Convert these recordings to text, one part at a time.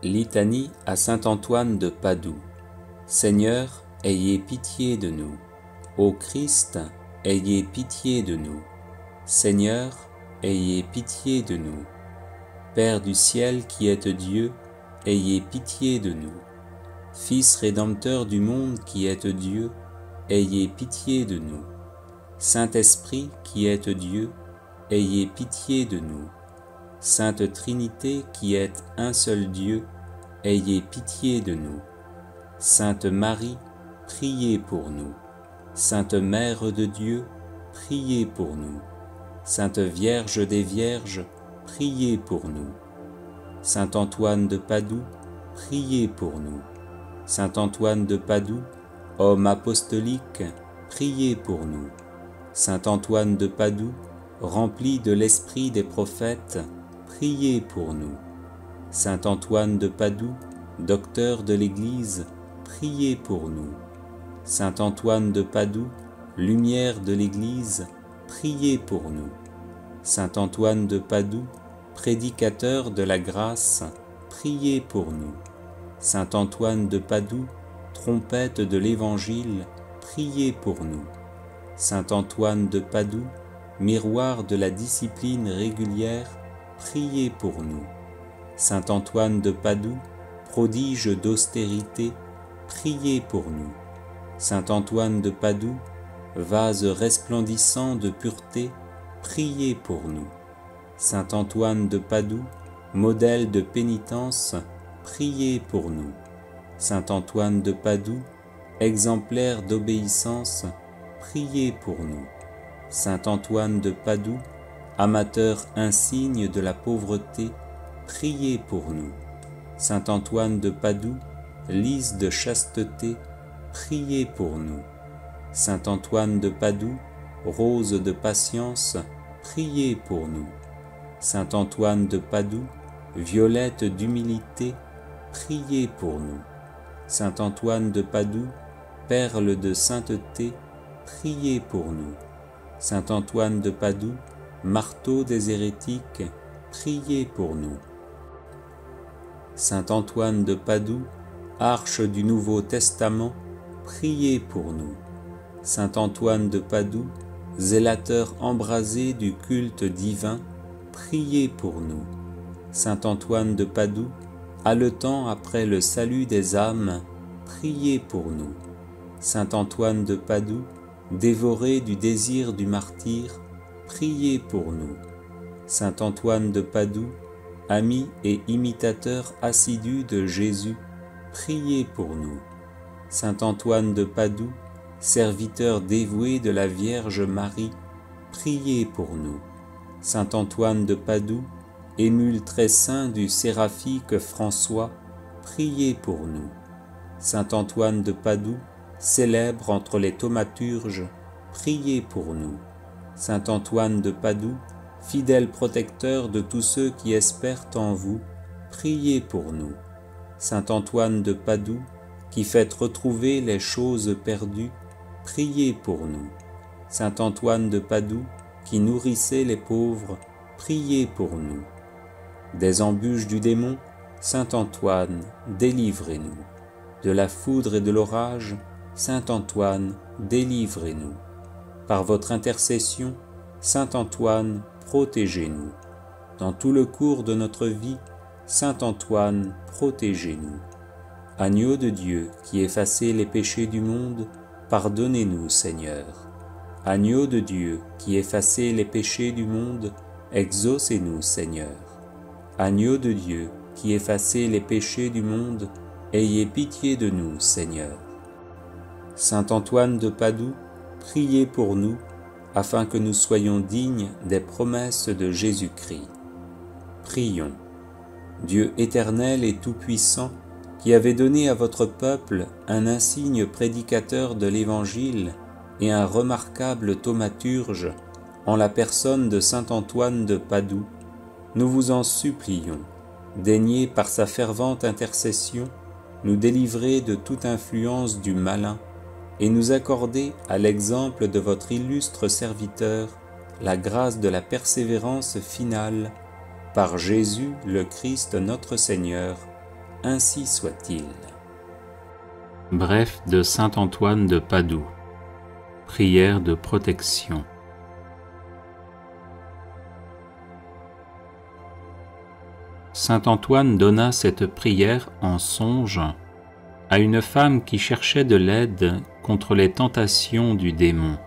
Litanie à saint Antoine de Padoue. Seigneur, ayez pitié de nous. Ô Christ, ayez pitié de nous. Seigneur, ayez pitié de nous. Père du ciel qui êtes Dieu, ayez pitié de nous. Fils rédempteur du monde qui êtes Dieu, ayez pitié de nous. Saint-Esprit qui êtes Dieu, ayez pitié de nous. Sainte Trinité qui êtes un seul Dieu, ayez pitié de nous. Sainte Marie, priez pour nous. Sainte Mère de Dieu, priez pour nous. Sainte Vierge des Vierges, priez pour nous. Saint Antoine de Padoue, priez pour nous. Saint Antoine de Padoue, homme apostolique, priez pour nous. Saint Antoine de Padoue, rempli de l'esprit des prophètes, priez pour nous. Saint Antoine de Padoue, docteur de l'Église, priez pour nous. Saint Antoine de Padoue, lumière de l'Église, priez pour nous. Saint Antoine de Padoue, prédicateur de la grâce, priez pour nous. Saint Antoine de Padoue, trompette de l'Évangile, priez pour nous. Saint Antoine de Padoue, miroir de la discipline régulière, priez pour nous. Saint Antoine de Padoue, prodige d'austérité, priez pour nous. Saint Antoine de Padoue, vase resplendissant de pureté, priez pour nous. Saint Antoine de Padoue, modèle de pénitence, priez pour nous. Saint Antoine de Padoue, exemplaire d'obéissance, priez pour nous. Saint Antoine de Padoue, amateur insigne de la pauvreté, priez pour nous. Saint Antoine de Padoue, lys de chasteté, priez pour nous. Saint Antoine de Padoue, rose de patience, priez pour nous. Saint Antoine de Padoue, violette d'humilité, priez pour nous. Saint Antoine de Padoue, perle de sainteté, priez pour nous. Saint Antoine de Padoue, marteau des hérétiques, priez pour nous. Saint Antoine de Padoue, arche du Nouveau Testament, priez pour nous. Saint Antoine de Padoue, zélateur embrasé du culte divin, priez pour nous. Saint Antoine de Padoue, haletant après le salut des âmes, priez pour nous. Saint Antoine de Padoue, dévoré du désir du martyre, priez pour nous. Saint Antoine de Padoue, ami et imitateur assidu de Jésus, priez pour nous. Saint Antoine de Padoue, serviteur dévoué de la Vierge Marie, priez pour nous. Saint Antoine de Padoue, émule très saint du séraphique François, priez pour nous. Saint Antoine de Padoue, célèbre entre les thaumaturges, priez pour nous. Saint Antoine de Padoue, fidèle protecteur de tous ceux qui espèrent en vous, priez pour nous. Saint Antoine de Padoue, qui faites retrouver les choses perdues, priez pour nous. Saint Antoine de Padoue, qui nourrissait les pauvres, priez pour nous. Des embûches du démon, Saint Antoine, délivrez-nous. De la foudre et de l'orage, Saint Antoine, délivrez-nous. Par votre intercession, Saint Antoine, protégez-nous. Dans tout le cours de notre vie, Saint Antoine, protégez-nous. Agneau de Dieu, qui effacez les péchés du monde, pardonnez-nous, Seigneur. Agneau de Dieu, qui effacez les péchés du monde, exaucez-nous, Seigneur. Agneau de Dieu, qui effacez les péchés du monde, ayez pitié de nous, Seigneur. Saint Antoine de Padoue, priez pour nous, afin que nous soyons dignes des promesses de Jésus-Christ. Prions. Dieu éternel et tout-puissant, qui avez donné à votre peuple un insigne prédicateur de l'Évangile et un remarquable thaumaturge en la personne de saint Antoine de Padoue, nous vous en supplions, daignez par sa fervente intercession nous délivrer de toute influence du malin et nous accorder, à l'exemple de votre illustre serviteur, la grâce de la persévérance finale, par Jésus le Christ notre Seigneur. ainsi soit-il. Bref de saint Antoine de Padoue. Prière de protection. Saint Antoine donna cette prière en songe à une femme qui cherchait de l'aide contre les tentations du démon.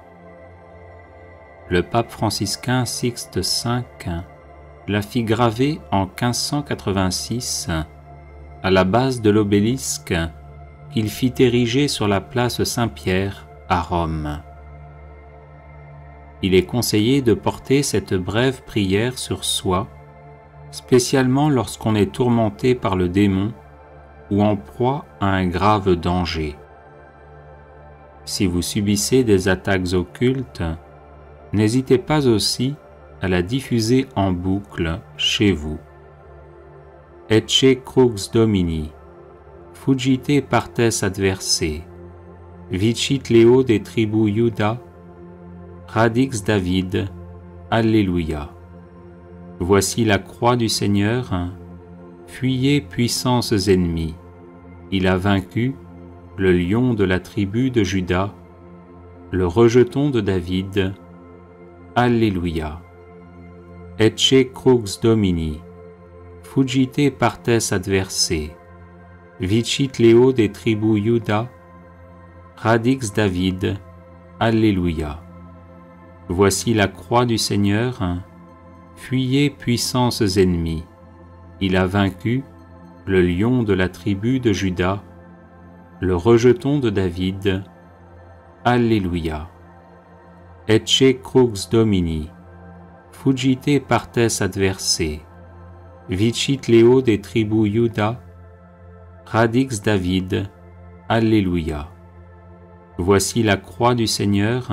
Le pape franciscain Sixte V la fit graver en 1586 à la base de l'obélisque qu'il fit ériger sur la place Saint-Pierre à Rome. Il est conseillé de porter cette brève prière sur soi, spécialement lorsqu'on est tourmenté par le démon ou en proie à un grave danger. Si vous subissez des attaques occultes, n'hésitez pas aussi à la diffuser en boucle chez vous. Ecce crux Domini, fugite partes adversae, vicit Leo de tribu Iuda, radix David, Alléluia. Voici la croix du Seigneur, fuyez puissances ennemies. Il a vaincu le lion de la tribu de Juda, le rejeton de David. Alléluia. Ecce crux Domini, fugite partes adversae, vicit Leo de tribu Iuda, radix David. Alléluia. Voici la croix du Seigneur, fuyez puissances ennemies. Il a vaincu le lion de la tribu de Juda, le rejeton de David. Alléluia. Ecce crux Domini, fugite partes adversae, vicit Leo de tribu Iuda, radix David. Alléluia. Voici la croix du Seigneur,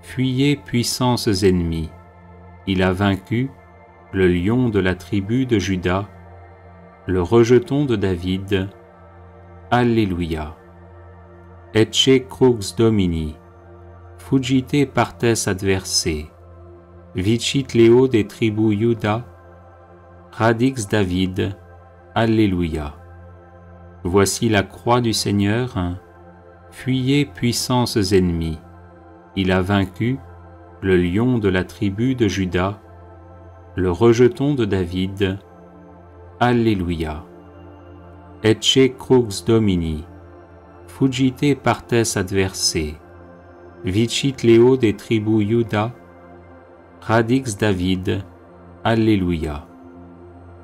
fuyez puissances ennemies. Il a vaincu le lion de la tribu de Juda, le rejeton de David. Alléluia. Ecce crux Domini, fugite partes adversae, vicit Leo de tribu Iuda, radix David. Alléluia. Voici la croix du Seigneur, fuyez puissances ennemies. Il a vaincu le lion de la tribu de Juda, le rejeton de David. Alléluia. Ecce crux Domini, fugite partes adversae, vicit Leo de tribu Iuda, radix David. Alléluia.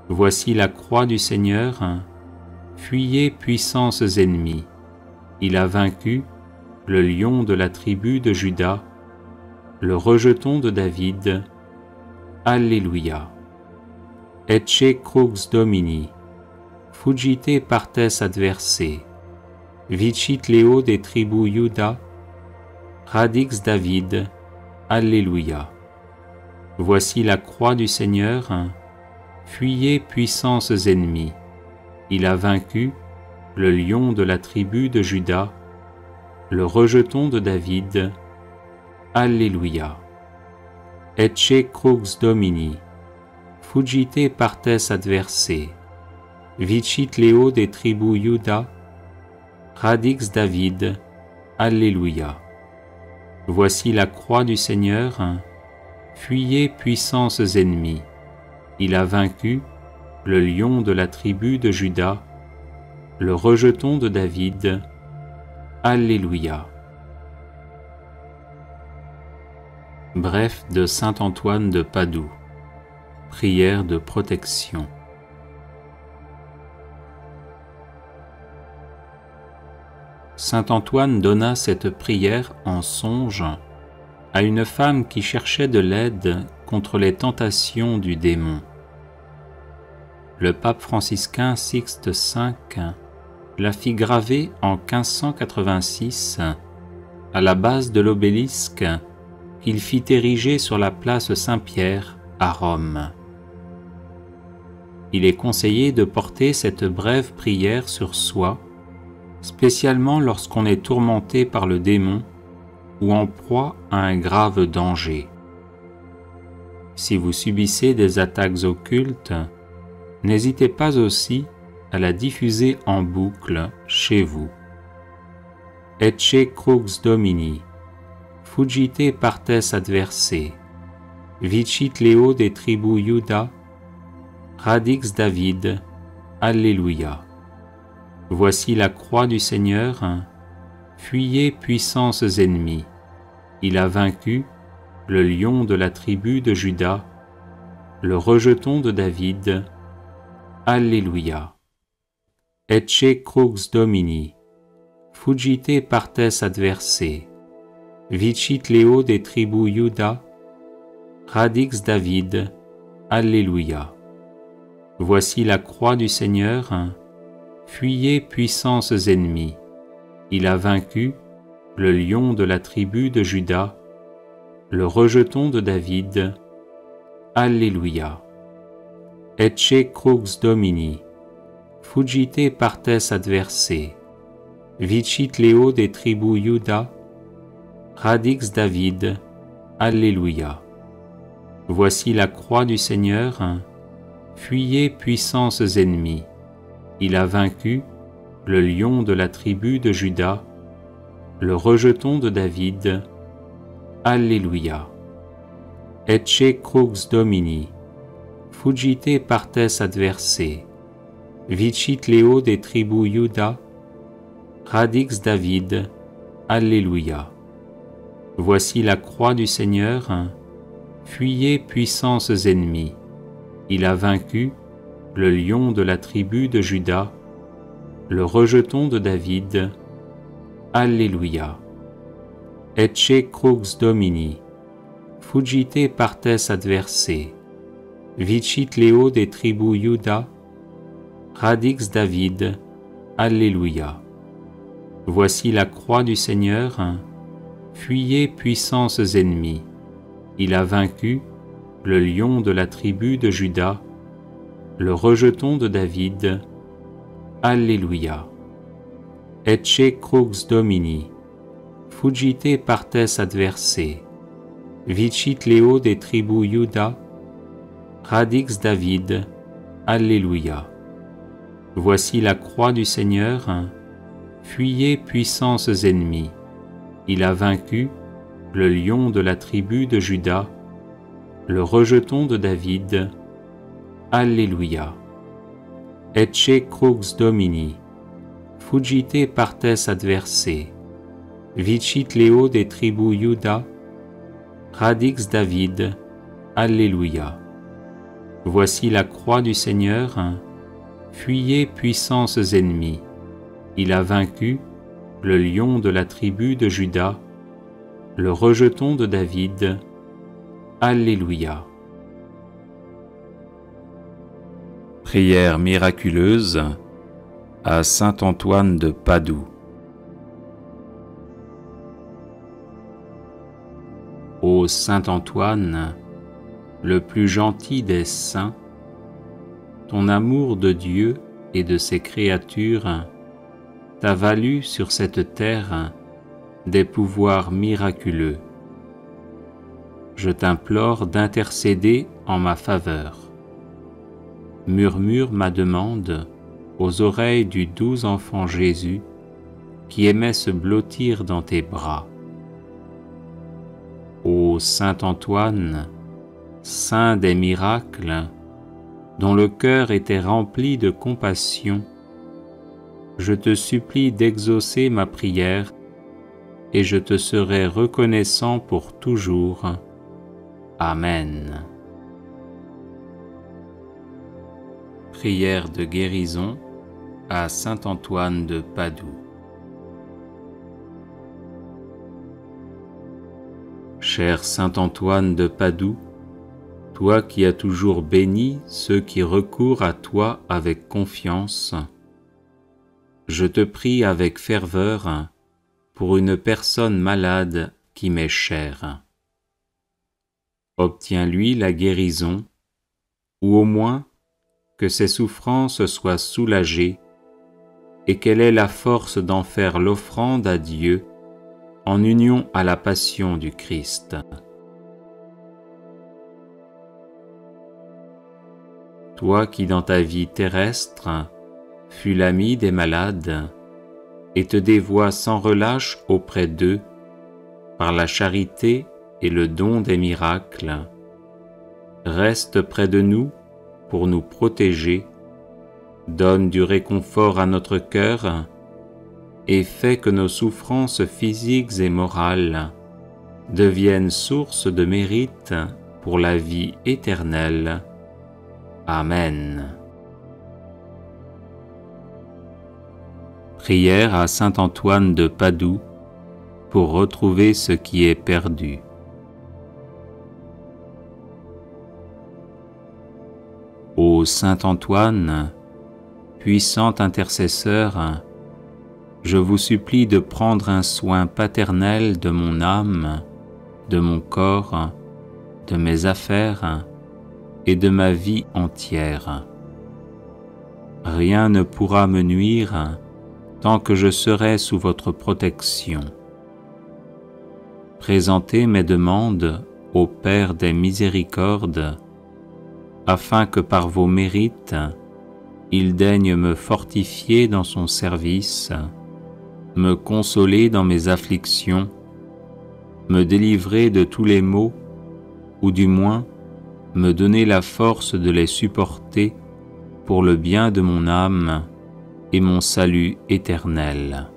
Voici la croix du Seigneur, fuyez puissances ennemies. Il a vaincu le lion de la tribu de Juda, le rejeton de David. Alléluia. Ecce crux Domini, fugite partes adversae, vicit Leo de tribu Iuda, radix David. Alléluia. Voici la croix du Seigneur, fuyez puissances ennemies. Il a vaincu le lion de la tribu de Juda, le rejeton de David. Alléluia. Ecce crux Domini, fugite partes adversae, vicit Leo de tribu Iuda, radix David. Alléluia. Voici la croix du Seigneur, fuyez puissances ennemies. Il a vaincu le lion de la tribu de Juda, le rejeton de David. Alléluia. Bref de saint Antoine de Padoue. Prière de protection. Saint Antoine donna cette prière en songe à une femme qui cherchait de l'aide contre les tentations du démon. Le pape franciscain Sixte V la fit graver en 1586 à la base de l'obélisque qu'il fit ériger sur la place Saint-Pierre à Rome. Il est conseillé de porter cette brève prière sur soi, spécialement lorsqu'on est tourmenté par le démon ou en proie à un grave danger. Si vous subissez des attaques occultes, n'hésitez pas aussi à la diffuser en boucle chez vous. Ecce crux Domini, fuggite partes adversae, vicit Leo des tribus Iuda, radix David, Alléluia. Voici la croix du Seigneur, fuyez puissances ennemies. Il a vaincu le lion de la tribu de Juda, le rejeton de David. Alléluia. Ecce crux Domini, fuggite partes adversae, vicit Leo des tribus Iuda, radix David. Alléluia. Voici la croix du Seigneur, fuyez puissances ennemies. Il a vaincu le lion de la tribu de Juda, le rejeton de David. Alléluia. Ecce crux Domini, fuggite partes adversae, vicit Leo des tribus Iuda, radix David. Alléluia. Voici la croix du Seigneur, fuyez puissances ennemies. Il a vaincu le lion de la tribu de Juda, le rejeton de David. Alléluia. Ecce crux Domini, fuggite partes adversae, vicit Leo des tribus Iuda, radix David. Alléluia. Voici la croix du Seigneur, fuyez puissances ennemies. Il a vaincu le lion de la tribu de Juda, le rejeton de David. Alléluia. Ecce crux Domini, fuggite partes adversae, vicit Leo des tribus Iuda, radix David. Alléluia. Voici la croix du Seigneur, fuyez puissances ennemies. Il a vaincu le lion de la tribu de Juda, le rejeton de David. Alléluia. Ecce crux Domini, fuggite partes adversae, vicit Leo des tribus Iuda, radix David. Alléluia. Voici la croix du Seigneur, fuyez puissances ennemies. Il a vaincu le lion de la tribu de Juda, le rejeton de David. Alléluia. Ecce crux Domini, fuggite partes adversae, vicit Leo des tribus Iuda, radix David. Alléluia. Voici la croix du Seigneur, fuyez puissances ennemies. Il a vaincu le lion de la tribu de Juda, le rejeton de David. Alléluia. Prière miraculeuse à saint Antoine de Padoue. Ô saint Antoine, le plus gentil des saints, ton amour de Dieu et de ses créatures t'a valu sur cette terre des pouvoirs miraculeux. Je t'implore d'intercéder en ma faveur. Murmure ma demande aux oreilles du doux enfant Jésus qui aimait se blottir dans tes bras. Ô saint Antoine, saint des miracles, dont le cœur était rempli de compassion, je te supplie d'exaucer ma prière et je te serai reconnaissant pour toujours. Amen. Prière de guérison à saint Antoine de Padoue. Cher saint Antoine de Padoue, toi qui as toujours béni ceux qui recourent à toi avec confiance, je te prie avec ferveur pour une personne malade qui m'est chère. Obtiens-lui la guérison, ou au moins que ses souffrances soient soulagées et qu'elle ait la force d'en faire l'offrande à Dieu en union à la passion du Christ. Toi qui dans ta vie terrestre fut l'ami des malades et te dévoie sans relâche auprès d'eux par la charité et le don des miracles. Reste près de nous pour nous protéger, donne du réconfort à notre cœur et fais que nos souffrances physiques et morales deviennent source de mérite pour la vie éternelle. Amen. Prière à saint Antoine de Padoue pour retrouver ce qui est perdu. Ô saint Antoine, puissant intercesseur, je vous supplie de prendre un soin paternel de mon âme, de mon corps, de mes affaires et de ma vie entière. Rien ne pourra me nuire tant que je serai sous votre protection. Présentez mes demandes au Père des miséricordes, afin que par vos mérites, il daigne me fortifier dans son service, me consoler dans mes afflictions, me délivrer de tous les maux, ou du moins me donner la force de les supporter pour le bien de mon âme et mon salut éternel.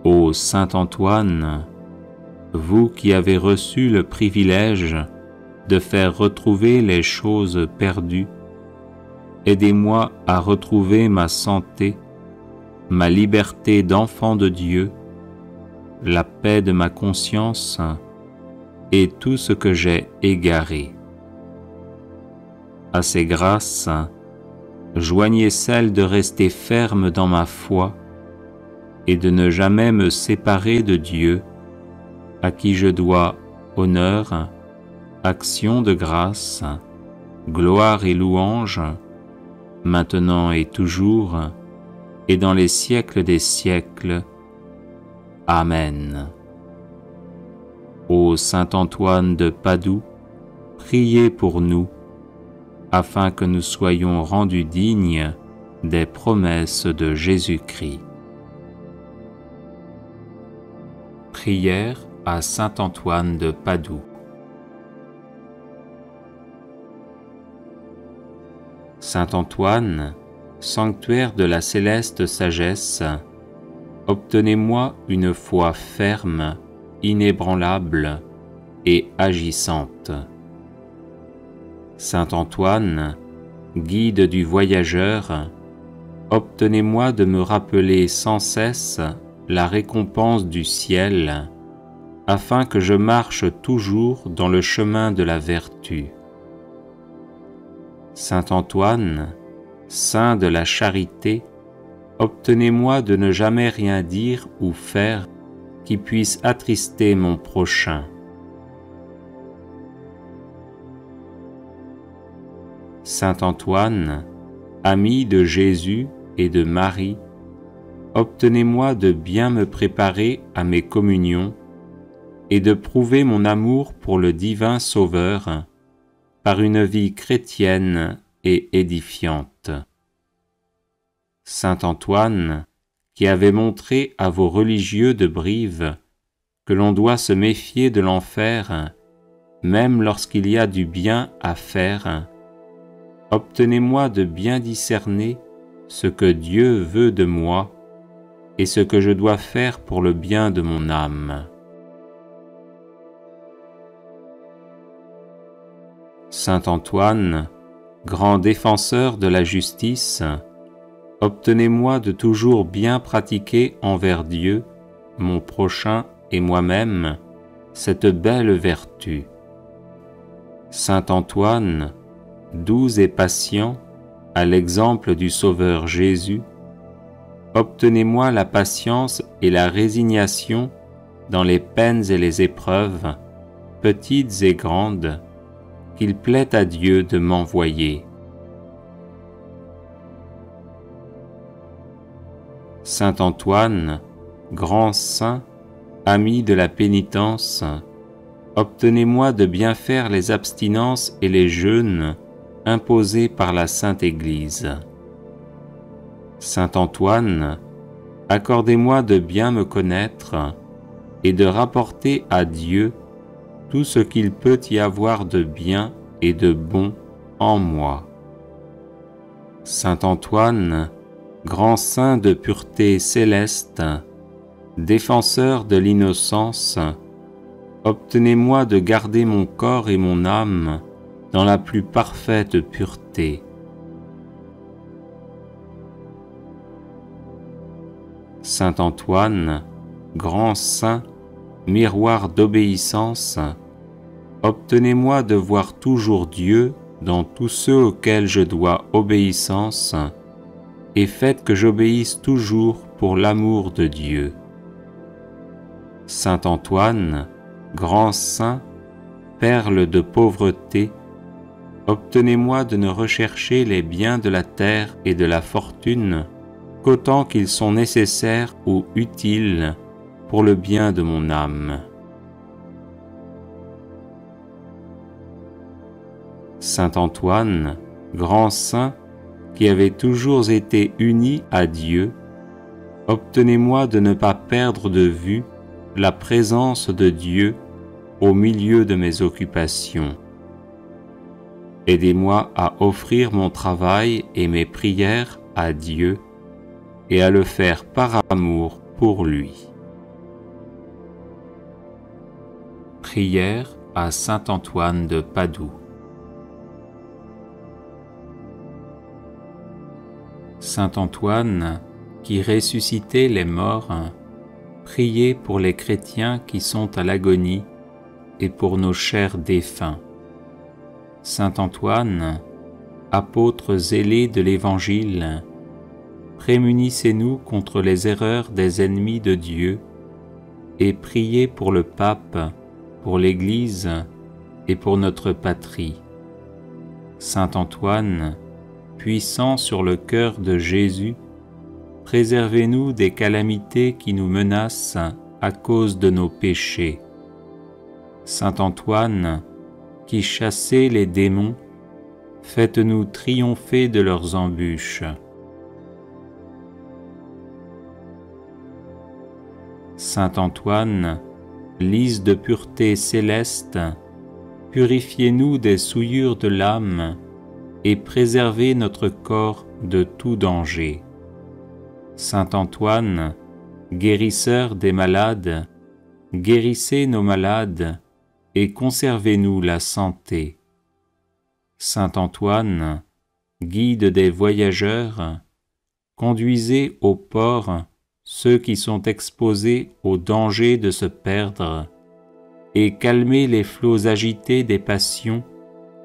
Ô saint Antoine, vous qui avez reçu le privilège de faire retrouver les choses perdues, aidez-moi à retrouver ma santé, ma liberté d'enfant de Dieu, la paix de ma conscience et tout ce que j'ai égaré. À ces grâces, joignez celle de rester ferme dans ma foi et de ne jamais me séparer de Dieu, à qui je dois honneur, action de grâce, gloire et louange, maintenant et toujours, et dans les siècles des siècles. Amen. Ô saint Antoine de Padoue, priez pour nous, afin que nous soyons rendus dignes des promesses de Jésus-Christ. Prière à saint Antoine de Padoue. Saint Antoine, sanctuaire de la céleste sagesse, obtenez-moi une foi ferme, inébranlable et agissante. Saint Antoine, guide du voyageur, obtenez-moi de me rappeler sans cesse la récompense du ciel, afin que je marche toujours dans le chemin de la vertu. Saint Antoine, saint de la charité, obtenez-moi de ne jamais rien dire ou faire qui puisse attrister mon prochain. Saint Antoine, ami de Jésus et de Marie, obtenez-moi de bien me préparer à mes communions et de prouver mon amour pour le divin Sauveur par une vie chrétienne et édifiante. Saint Antoine, qui avait montré à vos religieux de Brive que l'on doit se méfier de l'enfer, même lorsqu'il y a du bien à faire, obtenez-moi de bien discerner ce que Dieu veut de moi et ce que je dois faire pour le bien de mon âme. Saint Antoine, grand défenseur de la justice, obtenez-moi de toujours bien pratiquer envers Dieu, mon prochain et moi-même, cette belle vertu. Saint Antoine, doux et patient, à l'exemple du Sauveur Jésus, obtenez-moi la patience et la résignation dans les peines et les épreuves, petites et grandes, qu'il plaît à Dieu de m'envoyer. Saint Antoine, grand saint, ami de la pénitence, obtenez-moi de bien faire les abstinences et les jeûnes imposée par la Sainte Église. Saint Antoine, accordez-moi de bien me connaître et de rapporter à Dieu tout ce qu'il peut y avoir de bien et de bon en moi. Saint Antoine, grand saint de pureté céleste, défenseur de l'innocence, obtenez-moi de garder mon corps et mon âme dans la plus parfaite pureté. Saint Antoine, grand saint, miroir d'obéissance, obtenez-moi de voir toujours Dieu dans tous ceux auxquels je dois obéissance, et faites que j'obéisse toujours pour l'amour de Dieu. Saint Antoine, grand saint, perle de pauvreté, obtenez-moi de ne rechercher les biens de la terre et de la fortune qu'autant qu'ils sont nécessaires ou utiles pour le bien de mon âme. Saint Antoine, grand saint, qui avez toujours été uni à Dieu, obtenez-moi de ne pas perdre de vue la présence de Dieu au milieu de mes occupations. Aidez-moi à offrir mon travail et mes prières à Dieu et à le faire par amour pour lui. Prière à Saint Antoine de Padoue. Saint Antoine, qui ressuscitait les morts, priez pour les chrétiens qui sont à l'agonie et pour nos chers défunts. Saint Antoine, apôtre zélé de l'Évangile, prémunissez-nous contre les erreurs des ennemis de Dieu et priez pour le pape, pour l'Église et pour notre patrie. Saint Antoine, puissant sur le cœur de Jésus, préservez-nous des calamités qui nous menacent à cause de nos péchés. Saint Antoine, qui chassez les démons, faites-nous triompher de leurs embûches. Saint Antoine, lys de pureté céleste, purifiez-nous des souillures de l'âme et préservez notre corps de tout danger. Saint Antoine, guérisseur des malades, guérissez nos malades et conservez-nous la santé. Saint Antoine, guide des voyageurs, conduisez au port ceux qui sont exposés au danger de se perdre et calmez les flots agités des passions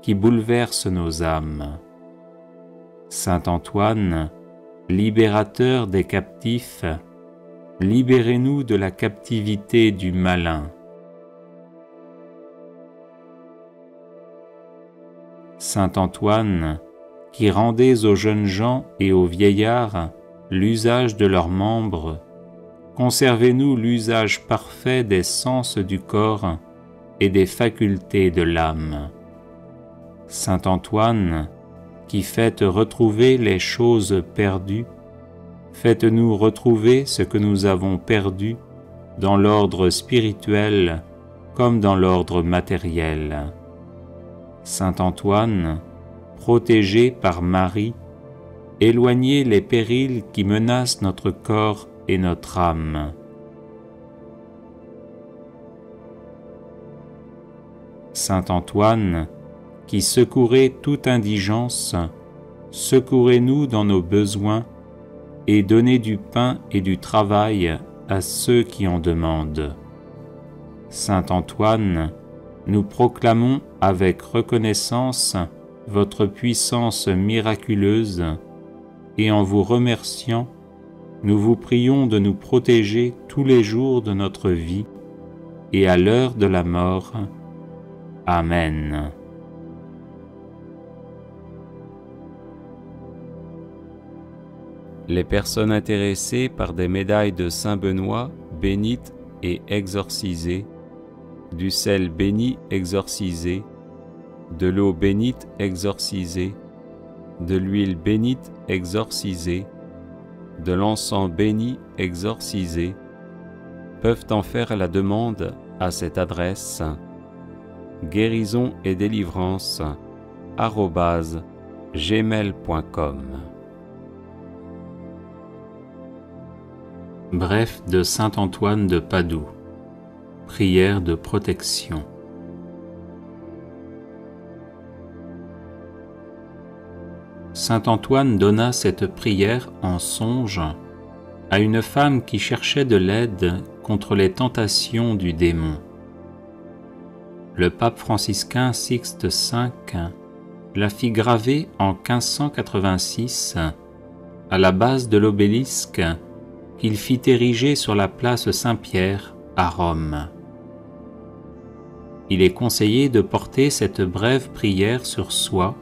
qui bouleversent nos âmes. Saint Antoine, libérateur des captifs, libérez-nous de la captivité du malin. Saint Antoine, qui rendez aux jeunes gens et aux vieillards l'usage de leurs membres, conservez-nous l'usage parfait des sens du corps et des facultés de l'âme. Saint Antoine, qui faites retrouver les choses perdues, faites-nous retrouver ce que nous avons perdu dans l'ordre spirituel comme dans l'ordre matériel. Saint Antoine, protégé par Marie, éloignez les périls qui menacent notre corps et notre âme. Saint Antoine, qui secourez toute indigence, secourez-nous dans nos besoins et donnez du pain et du travail à ceux qui en demandent. Saint Antoine, nous proclamons avec reconnaissance votre puissance miraculeuse et en vous remerciant, nous vous prions de nous protéger tous les jours de notre vie et à l'heure de la mort. Amen. Les personnes intéressées par des médailles de Saint Benoît, bénites et exorcisées, du sel béni exorcisé, de l'eau bénite exorcisée, de l'huile bénite exorcisée, de l'encens béni exorcisé, peuvent en faire la demande à cette adresse guérison et délivrance @gmail.com. Bref de saint Antoine de Padoue. Prière de protection. Saint Antoine donna cette prière en songe à une femme qui cherchait de l'aide contre les tentations du démon. Le pape franciscain Sixte V la fit graver en 1586 à la base de l'obélisque qu'il fit ériger sur la place Saint-Pierre à Rome. Il est conseillé de porter cette brève prière sur soi,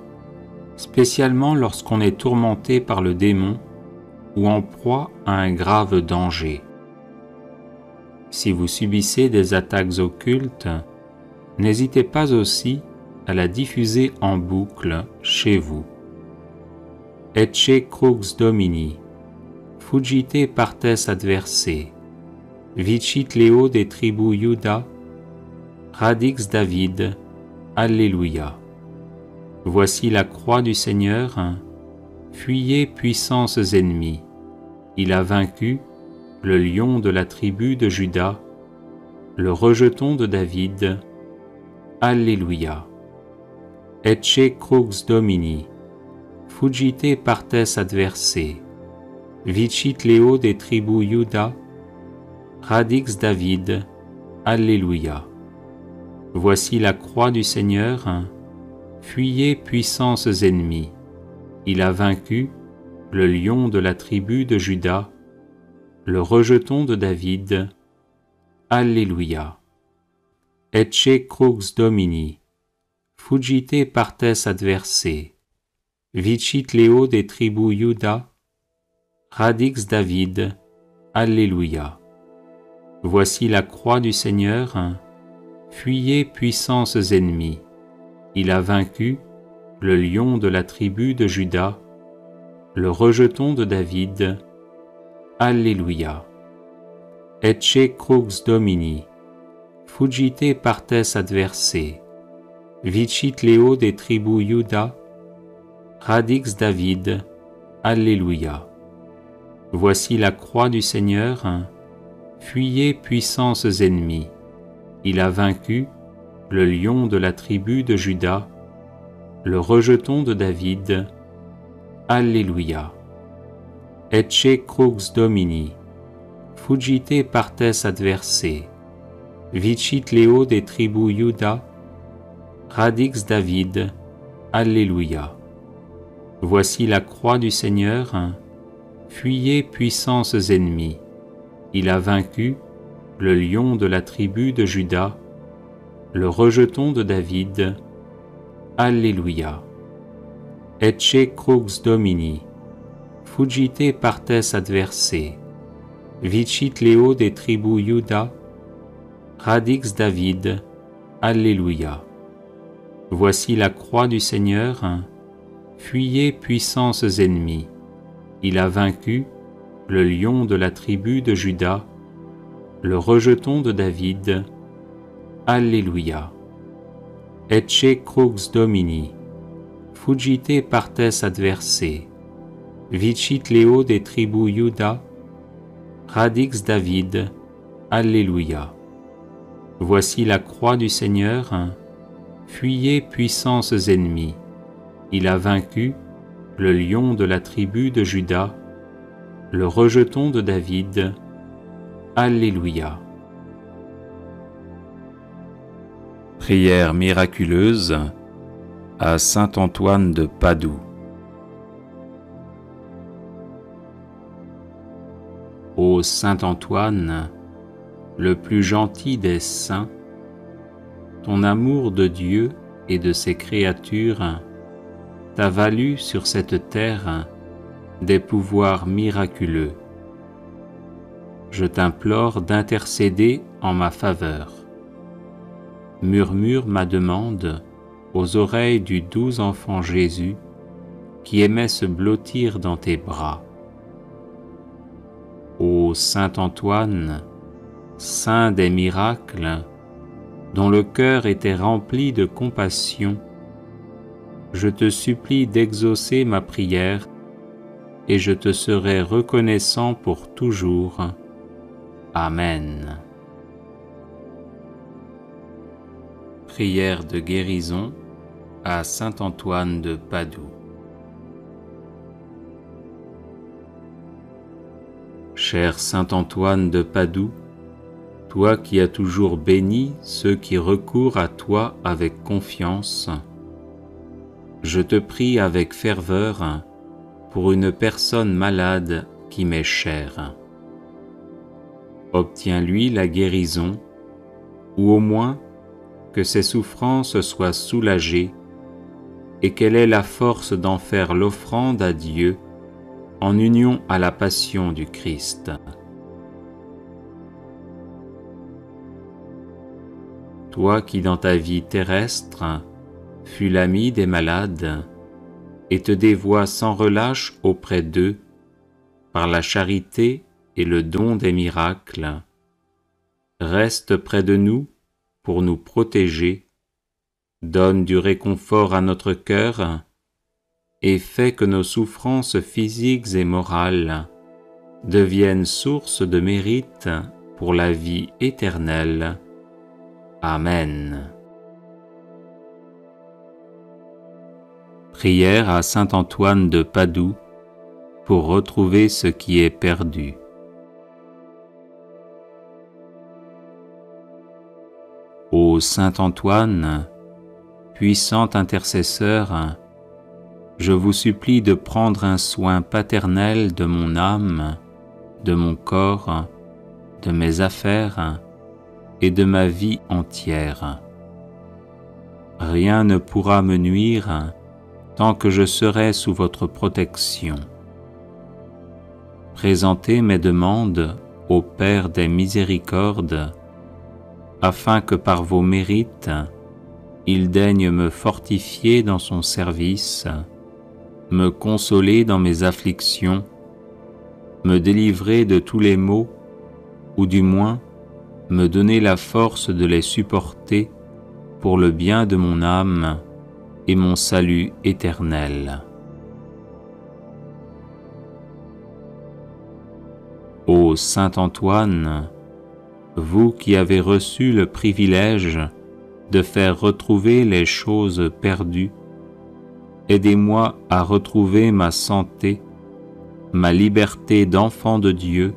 spécialement lorsqu'on est tourmenté par le démon ou en proie à un grave danger. Si vous subissez des attaques occultes, n'hésitez pas aussi à la diffuser en boucle chez vous. Ecce crux Domini, fuggite partes adverse, vicit Leo de tribu Iuda, radix David, Alléluia. Voici la croix du Seigneur, fuyez puissances ennemies. Il a vaincu le lion de la tribu de Juda, le rejeton de David. Alléluia. Ecce crux Domini, fuggite partes adverse, vicit Leo de tribu Iuda, radix David. Alléluia. Voici la croix du Seigneur, fuyez puissances ennemies. Il a vaincu le lion de la tribu de Juda, le rejeton de David. Alléluia. Ecce crux Domini, fuggite partes adverse, vicit Leo de tribu Iuda, radix David. Alléluia. Voici la croix du Seigneur, fuyez puissances ennemies. Il a vaincu le lion de la tribu de Juda, le rejeton de David. Alléluia. Ecce crux Domini, fuggite partes adverse, vicit Leo de tribu Iuda, radix David. Alléluia. Voici la croix du Seigneur, fuyez puissances ennemies. Il a vaincu le lion de la tribu de Juda, le rejeton de David. Alléluia. Ecce crux Domini, fuggite partes adverse, vicit Leo de tribu Iuda, radix David. Alléluia. Voici la croix du Seigneur, fuyez puissances ennemies. Il a vaincu le lion de la tribu de Juda, le rejeton de David. Alléluia. Ecce crux Domini, fuggite partes adverse, vicit Leo de tribu Iuda, radix David. Alléluia. Voici la croix du Seigneur, fuyez puissances ennemies. Il a vaincu le lion de la tribu de Juda, le rejeton de David. Alléluia. Ecce crux Domini, fuggite partes adverse, vicit Leo de tribu Iuda, radix David. Alléluia. Voici la croix du Seigneur, fuyez puissances ennemies. Il a vaincu le lion de la tribu de Juda, le rejeton de David. Alléluia. Prière miraculeuse à saint Antoine de Padoue. Ô saint Antoine, le plus gentil des saints, ton amour de Dieu et de ses créatures t'a valu sur cette terre des pouvoirs miraculeux. Je t'implore d'intercéder en ma faveur. Murmure ma demande aux oreilles du doux enfant Jésus qui aimait se blottir dans tes bras. Ô Saint Antoine, saint des miracles, dont le cœur était rempli de compassion, je te supplie d'exaucer ma prière et je te serai reconnaissant pour toujours. Amen. Prière de guérison à saint Antoine de Padoue. Cher saint Antoine de Padoue, toi qui as toujours béni ceux qui recourent à toi avec confiance, je te prie avec ferveur pour une personne malade qui m'est chère. Obtiens-lui la guérison, ou au moins que ses souffrances soient soulagées et qu'elle ait la force d'en faire l'offrande à Dieu en union à la passion du Christ. Toi qui dans ta vie terrestre fus l'ami des malades et te dévoies sans relâche auprès d'eux par la charité et le don des miracles, reste près de nous pour nous protéger, donne du réconfort à notre cœur et fais que nos souffrances physiques et morales deviennent source de mérite pour la vie éternelle. Amen. Prière à saint Antoine de Padoue pour retrouver ce qui est perdu. Ô saint Antoine, puissant intercesseur, je vous supplie de prendre un soin paternel de mon âme, de mon corps, de mes affaires et de ma vie entière. Rien ne pourra me nuire tant que je serai sous votre protection. Présentez mes demandes au Père des miséricordes, afin que par vos mérites, il daigne me fortifier dans son service, me consoler dans mes afflictions, me délivrer de tous les maux, ou du moins me donner la force de les supporter pour le bien de mon âme et mon salut éternel. Ô saint Antoine, vous qui avez reçu le privilège de faire retrouver les choses perdues, aidez-moi à retrouver ma santé, ma liberté d'enfant de Dieu,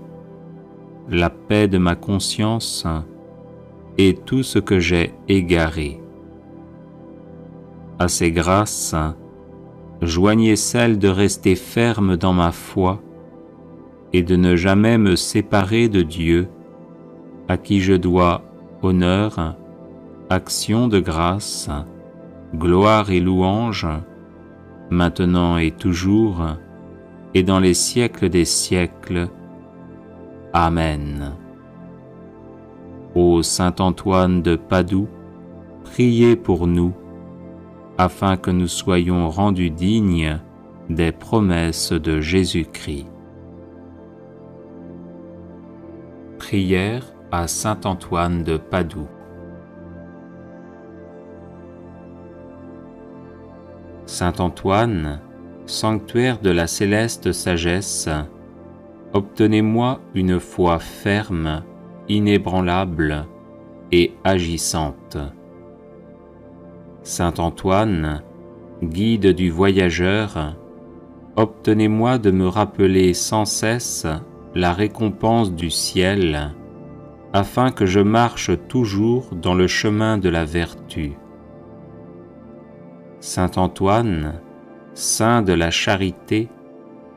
la paix de ma conscience et tout ce que j'ai égaré. À ces grâces, joignez celle de rester ferme dans ma foi et de ne jamais me séparer de Dieu, à qui je dois honneur, action de grâce, gloire et louange, maintenant et toujours, et dans les siècles des siècles. Amen. Ô saint Antoine de Padoue, priez pour nous, afin que nous soyons rendus dignes des promesses de Jésus-Christ. Prière à saint Antoine de Padoue. Saint Antoine, sanctuaire de la céleste sagesse, obtenez-moi une foi ferme, inébranlable et agissante. Saint Antoine, guide du voyageur, obtenez-moi de me rappeler sans cesse la récompense du ciel, afin que je marche toujours dans le chemin de la vertu. Saint Antoine, saint de la charité,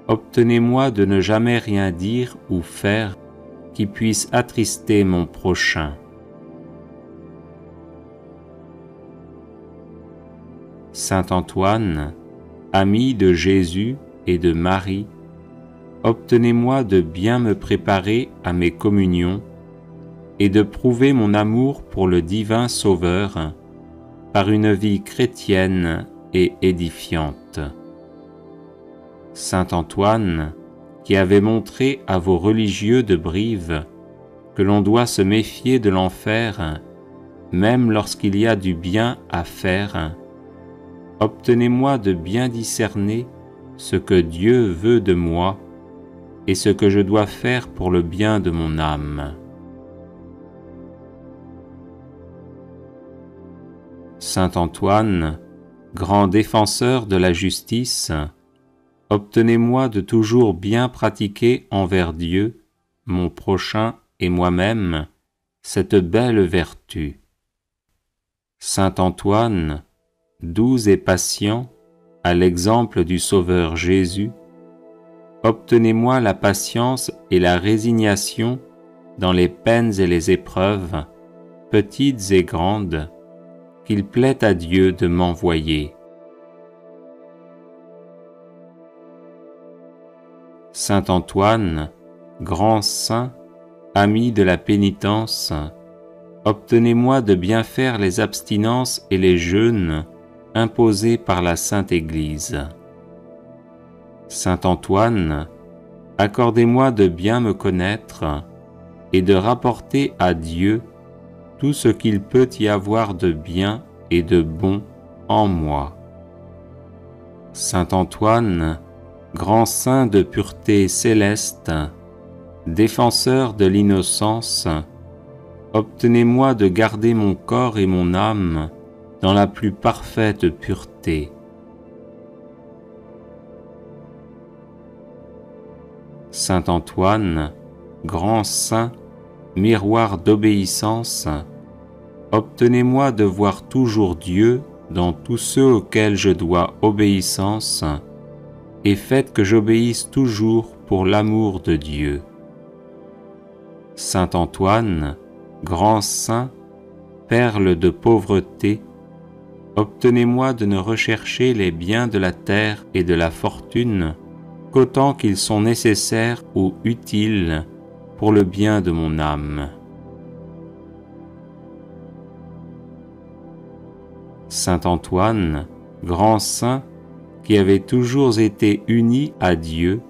obtenez-moi de ne jamais rien dire ou faire qui puisse attrister mon prochain. Saint Antoine, ami de Jésus et de Marie, obtenez-moi de bien me préparer à mes communions et de prouver mon amour pour le divin Sauveur, par une vie chrétienne et édifiante. Saint Antoine, qui avait montré à vos religieux de Brive que l'on doit se méfier de l'enfer, même lorsqu'il y a du bien à faire, obtenez-moi de bien discerner ce que Dieu veut de moi et ce que je dois faire pour le bien de mon âme. Saint Antoine, grand défenseur de la justice, obtenez-moi de toujours bien pratiquer envers Dieu, mon prochain et moi-même, cette belle vertu. Saint Antoine, doux et patient, à l'exemple du Sauveur Jésus, obtenez-moi la patience et la résignation dans les peines et les épreuves, petites et grandes, qu'il plaît à Dieu de m'envoyer. Saint Antoine, grand saint, ami de la pénitence, obtenez-moi de bien faire les abstinences et les jeûnes imposés par la Sainte Église. Saint Antoine, accordez-moi de bien me connaître et de rapporter à Dieu tout ce qu'il peut y avoir de bien et de bon en moi. Saint Antoine, grand saint de pureté céleste, défenseur de l'innocence, obtenez-moi de garder mon corps et mon âme dans la plus parfaite pureté. Saint Antoine, grand saint, miroir d'obéissance, obtenez-moi de voir toujours Dieu dans tous ceux auxquels je dois obéissance, et faites que j'obéisse toujours pour l'amour de Dieu. Saint Antoine, grand saint, perle de pauvreté, obtenez-moi de ne rechercher les biens de la terre et de la fortune qu'autant qu'ils sont nécessaires ou utiles pour le bien de mon âme. Saint Antoine, grand saint, qui avait toujours été uni à Dieu,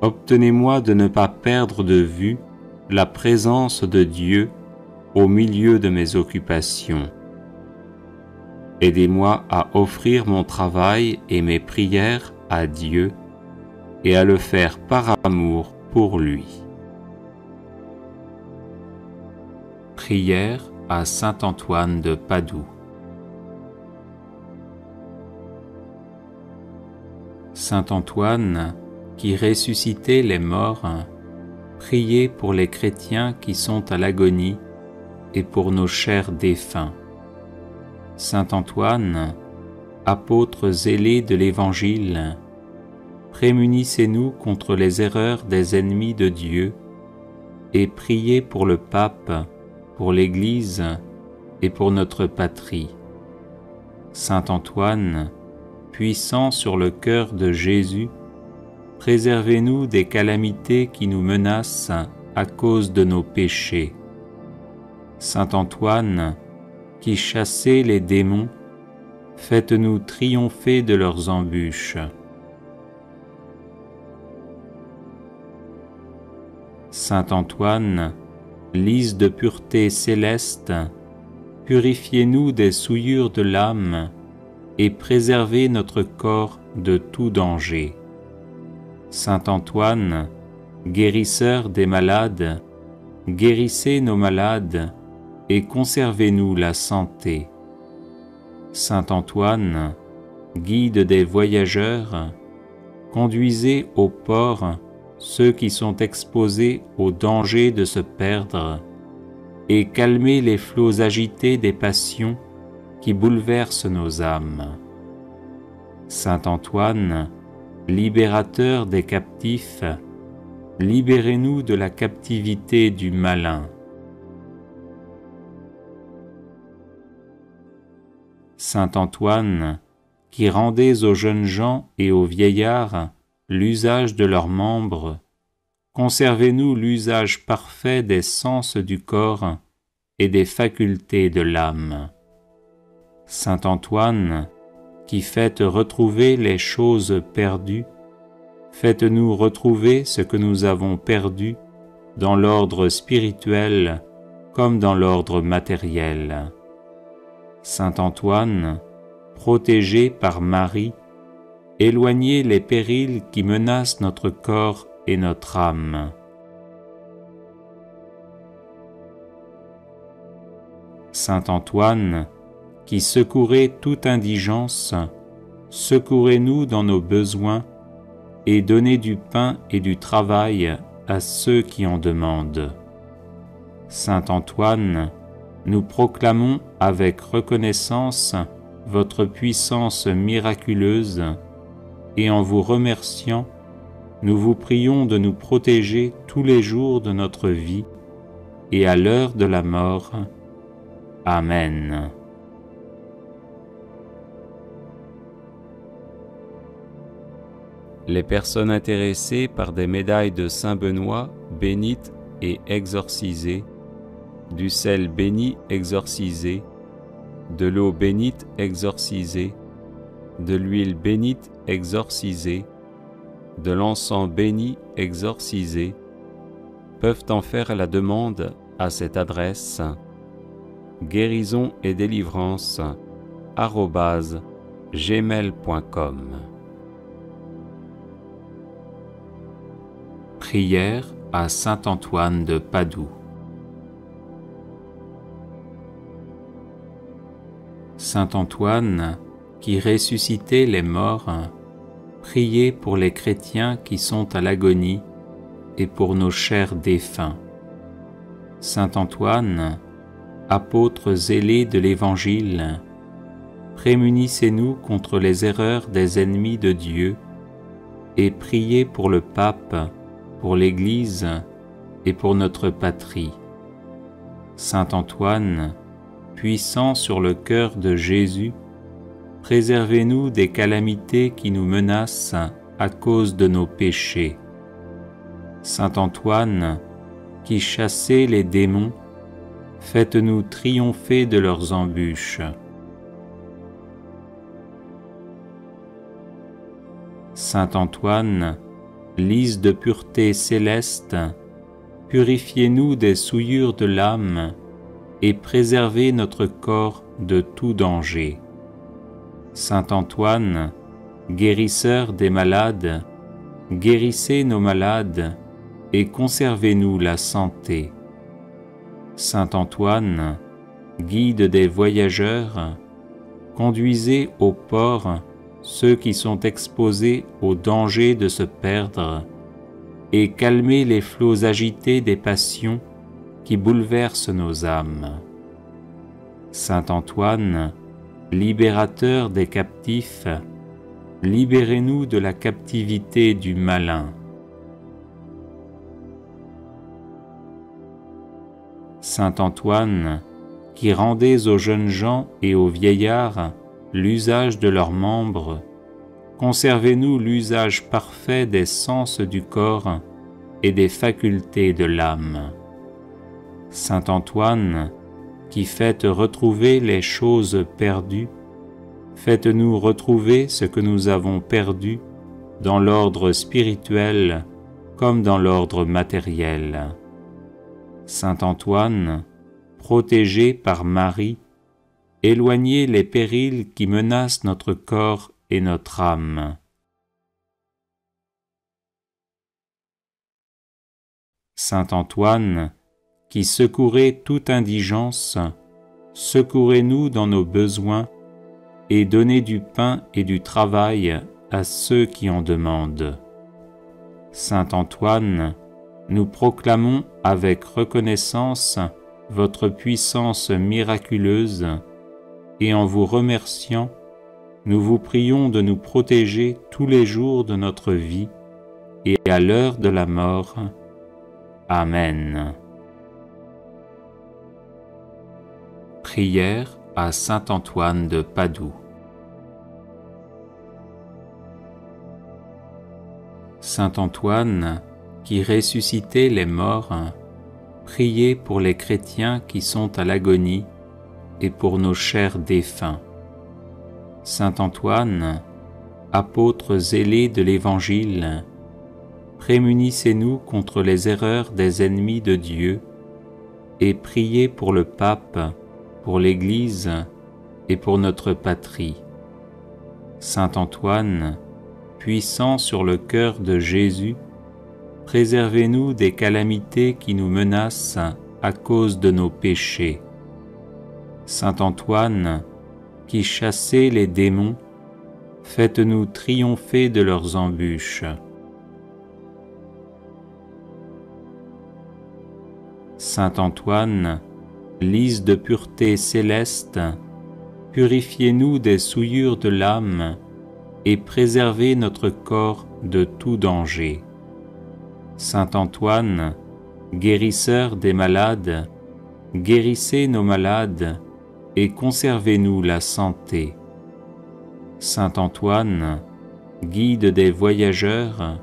obtenez-moi de ne pas perdre de vue la présence de Dieu au milieu de mes occupations. Aidez-moi à offrir mon travail et mes prières à Dieu et à le faire par amour pour lui. Prière à Saint Antoine de Padoue. Saint Antoine, qui ressuscitait les morts, priez pour les chrétiens qui sont à l'agonie et pour nos chers défunts. Saint Antoine, apôtre zélé de l'Évangile, prémunissez-nous contre les erreurs des ennemis de Dieu et priez pour le pape, pour l'Église et pour notre patrie. Saint Antoine, puissant sur le cœur de Jésus, préservez-nous des calamités qui nous menacent à cause de nos péchés. Saint Antoine, qui chassez les démons, faites-nous triompher de leurs embûches. Saint Antoine, lys de pureté céleste, purifiez-nous des souillures de l'âme et préservez notre corps de tout danger. Saint Antoine, guérisseur des malades, guérissez nos malades et conservez-nous la santé. Saint Antoine, guide des voyageurs, conduisez au port ceux qui sont exposés au danger de se perdre et calmez les flots agités des passions qui bouleversent nos âmes. Saint Antoine, libérateur des captifs, libérez-nous de la captivité du malin. Saint Antoine, qui rendez aux jeunes gens et aux vieillards l'usage de leurs membres, conservez-nous l'usage parfait des sens du corps et des facultés de l'âme. Saint Antoine, qui faites retrouver les choses perdues, faites-nous retrouver ce que nous avons perdu dans l'ordre spirituel comme dans l'ordre matériel. Saint Antoine, protégé par Marie, éloignez les périls qui menacent notre corps et notre âme. Saint Antoine, qui secourez toute indigence, secourez-nous dans nos besoins et donnez du pain et du travail à ceux qui en demandent. Saint Antoine, nous proclamons avec reconnaissance votre puissance miraculeuse et en vous remerciant, nous vous prions de nous protéger tous les jours de notre vie et à l'heure de la mort. Amen. Les personnes intéressées par des médailles de Saint Benoît bénites et exorcisées, du sel béni exorcisé, de l'eau bénite exorcisée, de l'huile bénite exorcisée, de l'encens béni exorcisé, peuvent en faire la demande à cette adresse guérison et délivrance @gmail.com. Prière à Saint Antoine de Padoue. Saint Antoine, qui ressuscitez les morts, priez pour les chrétiens qui sont à l'agonie et pour nos chers défunts. Saint Antoine, apôtre zélé de l'Évangile, prémunissez-nous contre les erreurs des ennemis de Dieu et priez pour le pape, pour l'Église et pour notre patrie. Saint Antoine, puissant sur le cœur de Jésus, préservez-nous des calamités qui nous menacent à cause de nos péchés. Saint Antoine, qui chassez les démons, faites-nous triompher de leurs embûches. Saint Antoine, lys de pureté céleste, purifiez-nous des souillures de l'âme et préservez notre corps de tout danger. Saint Antoine, guérisseur des malades, guérissez nos malades et conservez-nous la santé. Saint Antoine, guide des voyageurs, conduisez au port ceux qui sont exposés au danger de se perdre et calmez les flots agités des passions qui bouleversent nos âmes. Saint Antoine, libérateur des captifs, libérez-nous de la captivité du malin. Saint Antoine, qui rendez aux jeunes gens et aux vieillards l'usage de leurs membres, conservez-nous l'usage parfait des sens du corps et des facultés de l'âme. Saint Antoine, qui faites retrouver les choses perdues, faites-nous retrouver ce que nous avons perdu dans l'ordre spirituel comme dans l'ordre matériel. Saint Antoine, protégé par Marie, éloignez les périls qui menacent notre corps et notre âme. Saint Antoine, qui secourez toute indigence, secourez-nous dans nos besoins et donnez du pain et du travail à ceux qui en demandent. Saint Antoine, nous proclamons avec reconnaissance votre puissance miraculeuse et en vous remerciant, nous vous prions de nous protéger tous les jours de notre vie et à l'heure de la mort. Amen. Prière à Saint Antoine de Padoue. Saint Antoine, qui ressuscitez les morts, priez pour les chrétiens qui sont à l'agonie et pour nos chers défunts. Saint Antoine, apôtre zélé de l'Évangile, prémunissez-nous contre les erreurs des ennemis de Dieu et priez pour le pape, pour l'Église et pour notre patrie. Saint Antoine, puissant sur le cœur de Jésus, préservez-nous des calamités qui nous menacent à cause de nos péchés. Saint Antoine, qui chassez les démons, faites-nous triompher de leurs embûches. Saint Antoine, lys de pureté céleste, purifiez-nous des souillures de l'âme et préservez notre corps de tout danger. Saint Antoine, guérisseur des malades, guérissez nos malades et conservez-nous la santé. Saint Antoine, guide des voyageurs,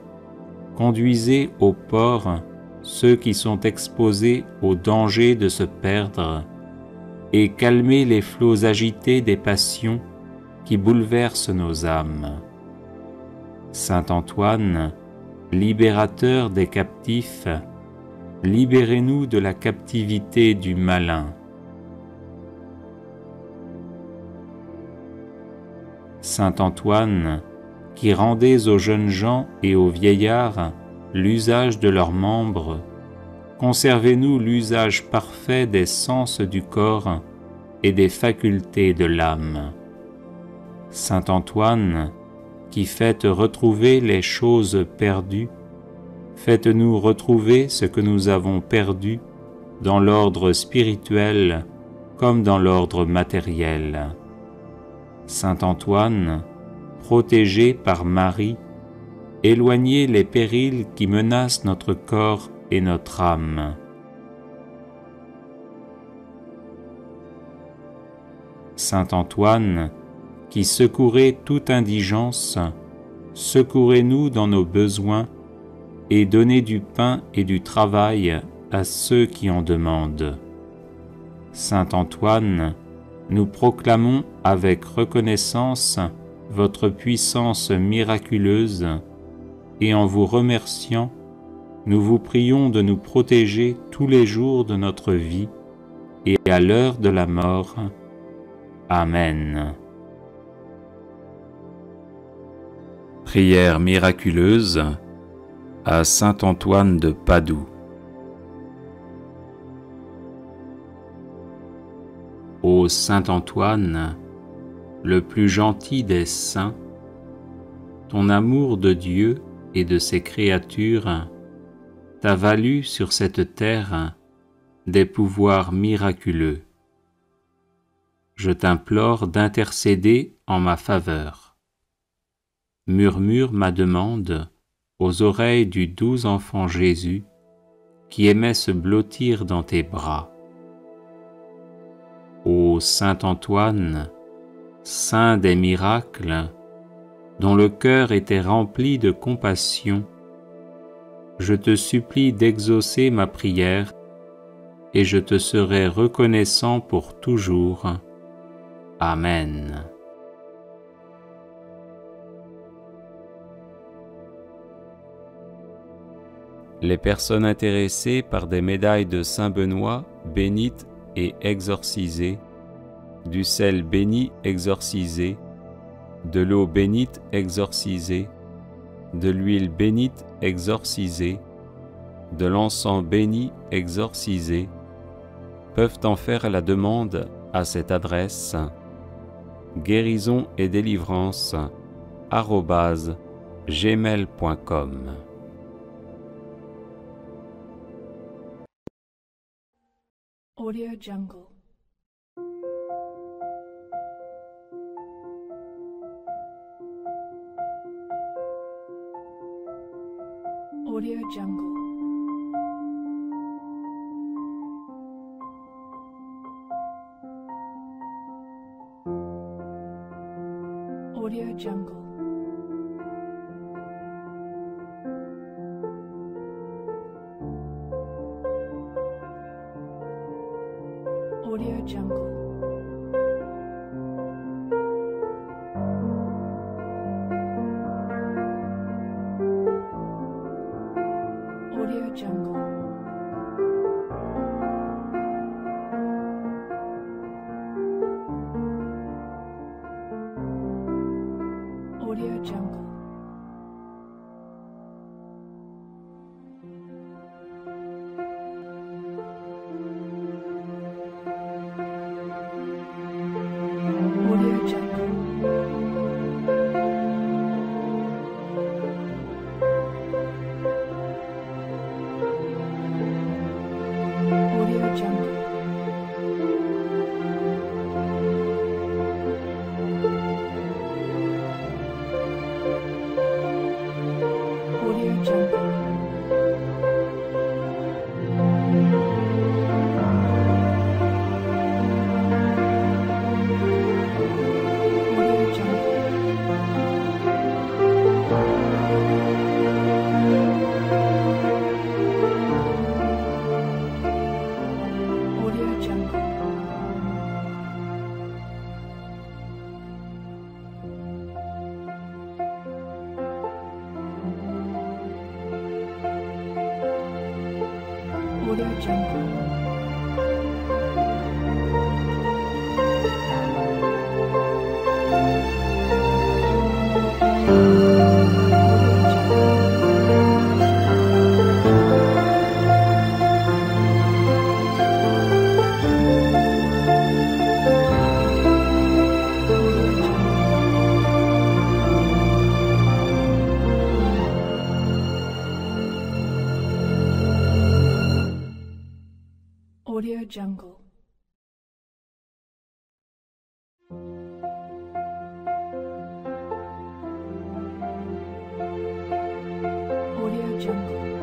conduisez au port ceux qui sont exposés au danger de se perdre et calmez les flots agités des passions qui bouleversent nos âmes. Saint Antoine, libérateur des captifs, libérez-nous de la captivité du malin. Saint Antoine, qui rendez aux jeunes gens et aux vieillards l'usage de leurs membres, conservez-nous l'usage parfait des sens du corps et des facultés de l'âme. Saint Antoine, qui faites retrouver les choses perdues, faites-nous retrouver ce que nous avons perdu dans l'ordre spirituel comme dans l'ordre matériel. Saint Antoine, protégé par Marie, éloignez les périls qui menacent notre corps et notre âme. Saint Antoine, qui secourez toute indigence, secourez-nous dans nos besoins et donnez du pain et du travail à ceux qui en demandent. Saint Antoine, nous proclamons avec reconnaissance votre puissance miraculeuse et en vous remerciant, nous vous prions de nous protéger tous les jours de notre vie et à l'heure de la mort. Amen. Prière miraculeuse à Saint Antoine de Padoue. Ô Saint Antoine, le plus gentil des saints, ton amour de Dieu et de ses créatures t'a valu sur cette terre des pouvoirs miraculeux. Je t'implore d'intercéder en ma faveur. Murmure ma demande aux oreilles du doux enfant Jésus qui aimait se blottir dans tes bras. Ô Saint Antoine, saint des miracles, dont le cœur était rempli de compassion, je te supplie d'exaucer ma prière et je te serai reconnaissant pour toujours. Amen. Les personnes intéressées par des médailles de Saint Benoît bénites et exorcisées, du sel béni exorcisé, de l'eau bénite exorcisée, de l'huile bénite exorcisée, de l'encens béni exorcisé, peuvent en faire la demande à cette adresse guérison et délivrance @gmail.com. Audio Jungle. Audio Jungle. Audio Jungle. Audio Jungle. Audio Jungle. Audio Jungle. Audio Jungle. Audio Jungle. Audio Jungle. Audio Jungle. Audio Jungle. Audio Jungle. Audio Jungle.